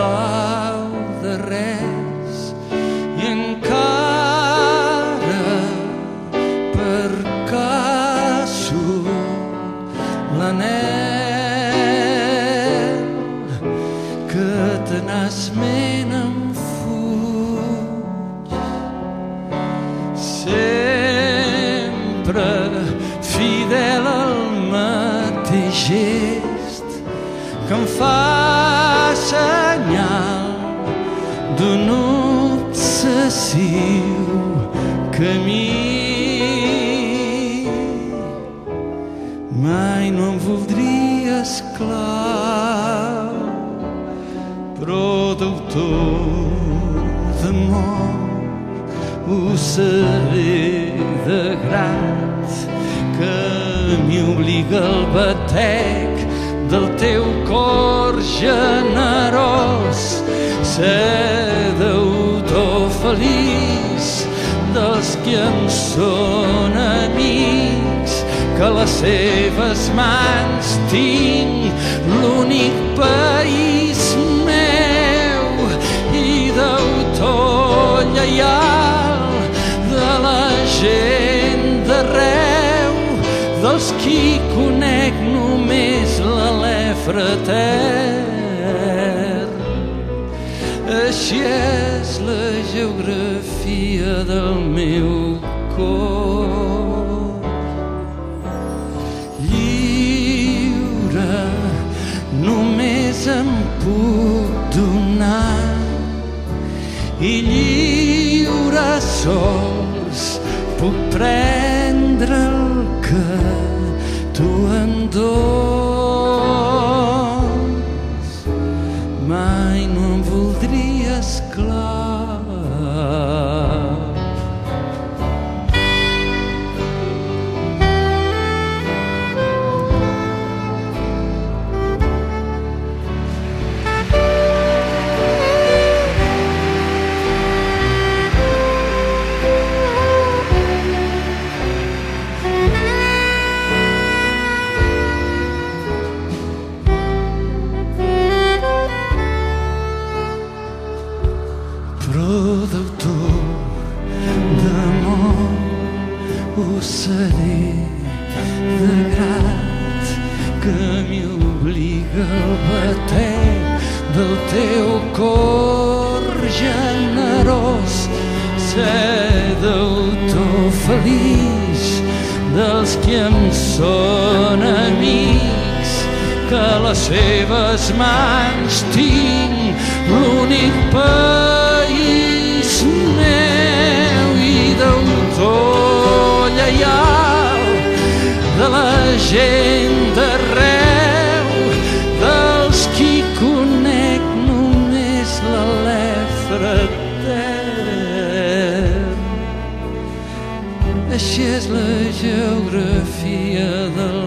clau de res i encara per caso l'anel que tenaçment em fuig, sempre fidel al mateix gest que em fa senyal d'un obsessiu camí. Mai no em voldria esclau, però d'autor d'amor ho seré de grat, que m'hi obliga el batec del teu cor generós, ser deutor feliç dels que em són amics, que a les seves mans tinc l'únic país meu i deutor lleial de la gent d'arreu, dels qui conec només l'alè fratern. Així és la geografia del meu cor. Lliure només em puc donar i lliure sols puc prendre el que tu em dones. Mai no em voldria esclau. Però d'autor d'amor ho seré de grat, que m'hi obliga el batec del teu cor generós, ser d'autor feliç dels que em són amics, que a les seves mans tinc l'únic país meu i d'autor lleial de la gent d'arreu, dels qui conec només l'alè fratern. Així és la geografia del